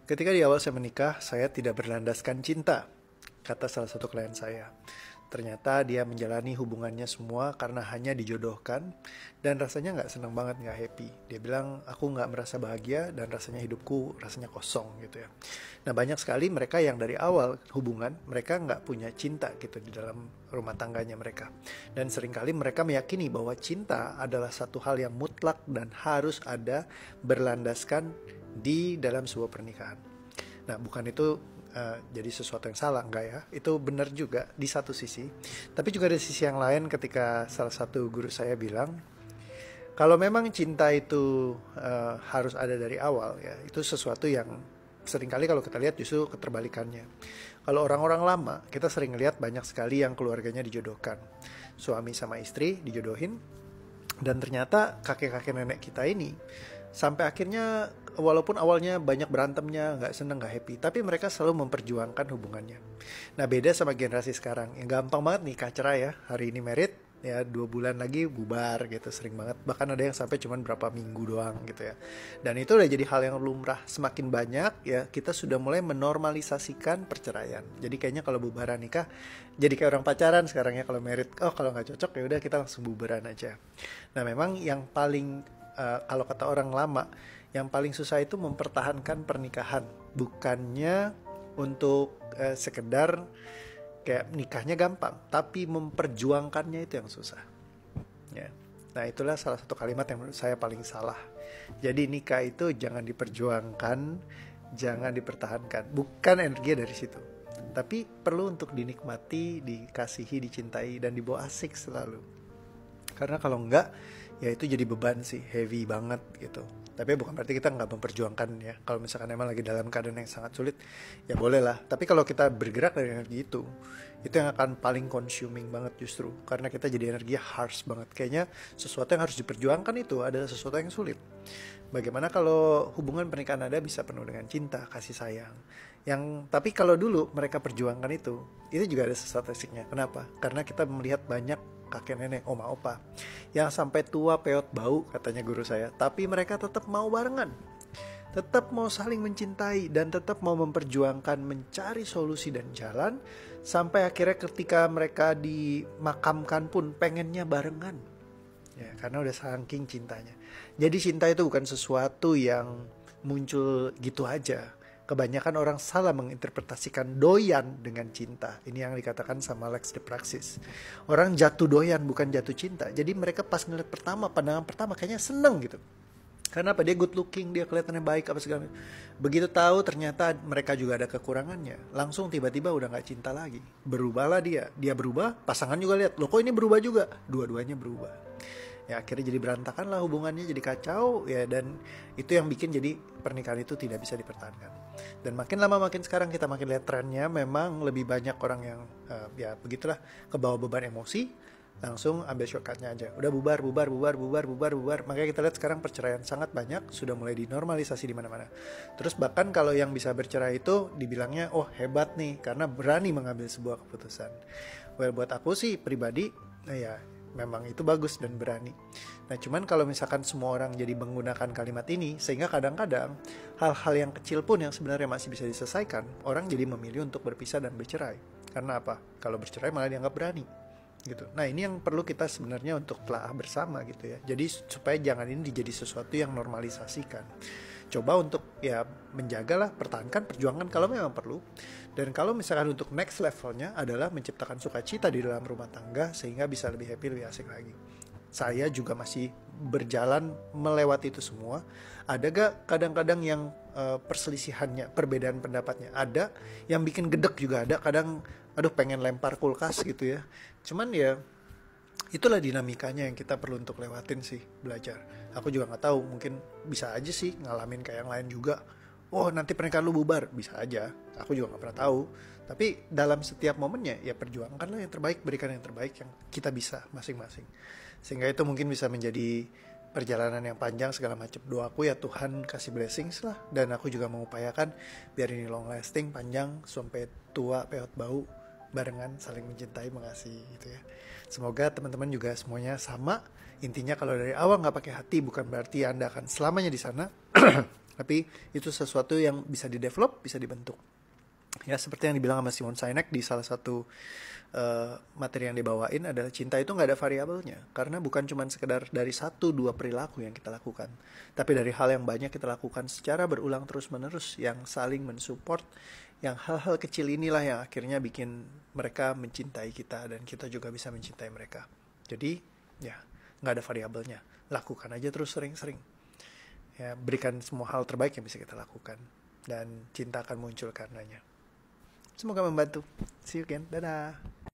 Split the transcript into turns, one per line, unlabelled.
Ketika di awal saya menikah, saya tidak berlandaskan cinta, kata salah satu klien saya. Ternyata dia menjalani hubungannya semua karena hanya dijodohkan dan rasanya nggak senang banget, nggak happy. Dia bilang, aku nggak merasa bahagia dan rasanya hidupku rasanya kosong gitu ya. Nah banyak sekali mereka yang dari awal hubungan, mereka nggak punya cinta gitu di dalam rumah tangganya mereka. Dan seringkali mereka meyakini bahwa cinta adalah satu hal yang mutlak dan harus ada berlandaskan di dalam sebuah pernikahan. Nah bukan itu jadi sesuatu yang salah, enggak ya, itu benar juga di satu sisi, tapi juga ada sisi yang lain. Ketika salah satu guru saya bilang kalau memang cinta itu harus ada dari awal ya, itu sesuatu yang seringkali kalau kita lihat justru keterbalikannya. Kalau orang-orang lama kita sering lihat banyak sekali yang keluarganya dijodohkan, suami sama istri dijodohin, dan ternyata kakek-kakek nenek kita ini sampai akhirnya walaupun awalnya banyak berantemnya, nggak seneng, nggak happy, tapi mereka selalu memperjuangkan hubungannya. Nah beda sama generasi sekarang yang gampang banget nikah cerai ya, hari ini married ya 2 bulan lagi bubar gitu, sering banget, bahkan ada yang sampai cuman berapa minggu doang gitu ya. Dan itu udah jadi hal yang lumrah, semakin banyak ya kita sudah mulai menormalisasikan perceraian. Jadi kayaknya kalau bubaran nikah jadi kayak orang pacaran sekarang ya, kalau married oh kalau nggak cocok ya udah kita langsung bubaran aja. Nah memang yang paling kalau kata orang lama, yang paling susah itu mempertahankan pernikahan, bukannya untuk sekedar kayak nikahnya gampang, tapi memperjuangkannya itu yang susah. Ya. Nah itulah salah satu kalimat yang menurut saya paling salah. Jadi nikah itu jangan diperjuangkan, jangan dipertahankan, bukan energi dari situ. Tapi perlu untuk dinikmati, dikasihi, dicintai, dan dibawa asik selalu. Karena kalau enggak, ya itu jadi beban sih, heavy banget gitu. Tapi bukan berarti kita nggak memperjuangkan ya. Kalau misalkan emang lagi dalam keadaan yang sangat sulit, ya boleh lah. Tapi kalau kita bergerak dari energi itu yang akan paling consuming banget justru. Karena kita jadi energi harsh banget. Kayaknya sesuatu yang harus diperjuangkan itu adalah sesuatu yang sulit. Bagaimana kalau hubungan pernikahan Anda bisa penuh dengan cinta, kasih sayang. Tapi kalau dulu mereka perjuangkan itu juga ada sesuatu asiknya. Kenapa? Karena kita melihat banyak kakek nenek, oma opa yang sampai tua peot bau katanya guru saya, tapi mereka tetap mau barengan, tetap mau saling mencintai, dan tetap mau memperjuangkan mencari solusi dan jalan sampai akhirnya ketika mereka dimakamkan pun pengennya barengan ya, karena udah saking cintanya. Jadi cinta itu bukan sesuatu yang muncul gitu aja. Kebanyakan orang salah menginterpretasikan doyan dengan cinta. Ini yang dikatakan sama Lex de Praxis. Orang jatuh doyan bukan jatuh cinta. Jadi mereka pas ngeliat pandangan pertama kayaknya seneng gitu. Karena apa? Dia good looking, dia kelihatannya baik apa segala. Begitu tahu ternyata mereka juga ada kekurangannya, langsung tiba-tiba udah gak cinta lagi. Berubahlah dia berubah, pasangan juga lihat, loh kok ini berubah juga? Dua-duanya berubah. Ya akhirnya jadi berantakan lah hubungannya, jadi kacau ya, dan itu yang bikin jadi pernikahan itu tidak bisa dipertahankan. Dan makin lama makin sekarang kita makin lihat trennya, memang lebih banyak orang yang ya begitulah, kebawa beban emosi, langsung ambil shortcutnya aja, udah bubar. Makanya kita lihat sekarang perceraian sangat banyak, sudah mulai dinormalisasi di mana-mana. Terus bahkan kalau yang bisa bercerai itu dibilangnya oh hebat nih karena berani mengambil sebuah keputusan. Well buat aku sih pribadi, ya memang itu bagus dan berani. Nah cuman kalau misalkan semua orang jadi menggunakan kalimat ini, sehingga kadang-kadang hal-hal yang kecil pun yang sebenarnya masih bisa diselesaikan, orang jadi memilih untuk berpisah dan bercerai. Karena apa? Kalau bercerai malah dianggap berani gitu. Nah ini yang perlu kita sebenarnya untuk telaah bersama gitu ya. Jadi supaya jangan ini jadi sesuatu yang normalisasikan. Coba untuk ya menjagalah, pertahankan, perjuangan kalau memang perlu. Dan kalau misalkan untuk next levelnya adalah menciptakan sukacita di dalam rumah tangga sehingga bisa lebih happy, lebih asik lagi. Saya juga masih berjalan melewati itu semua. Ada gak kadang-kadang yang perselisihannya, perbedaan pendapatnya? Ada. Yang bikin gedek juga ada. Kadang aduh pengen lempar kulkas gitu ya. Cuman ya itulah dinamikanya yang kita perlu untuk lewatin sih, belajar. Aku juga nggak tahu, mungkin bisa aja sih ngalamin kayak yang lain juga. Oh nanti pernikahan lu bubar, bisa aja. Aku juga nggak pernah tahu. Tapi dalam setiap momennya ya perjuangkanlah yang terbaik, berikan yang terbaik yang kita bisa masing-masing. Sehingga itu mungkin bisa menjadi perjalanan yang panjang segala macam. Doaku ya Tuhan kasih blessings lah, dan aku juga mengupayakan biar ini long lasting, panjang sampai tua peot bau, barengan saling mencintai, mengasihi gitu ya. Semoga teman-teman juga semuanya sama. Intinya kalau dari awal nggak pakai hati bukan berarti Anda akan selamanya di sana. Tapi itu sesuatu yang bisa di-develop, bisa dibentuk. Ya, seperti yang dibilang sama Simon Sinek di salah satu materi yang dibawain adalah cinta itu nggak ada variabelnya. Karena bukan cuma sekedar dari satu dua perilaku yang kita lakukan, tapi dari hal yang banyak kita lakukan secara berulang terus-menerus yang saling mensupport, yang hal-hal kecil inilah yang akhirnya bikin mereka mencintai kita dan kita juga bisa mencintai mereka. Jadi, ya, nggak ada variabelnya. Lakukan aja terus sering-sering. Ya, berikan semua hal terbaik yang bisa kita lakukan. Dan cinta akan muncul karenanya. Semoga membantu. See you again. Dadah.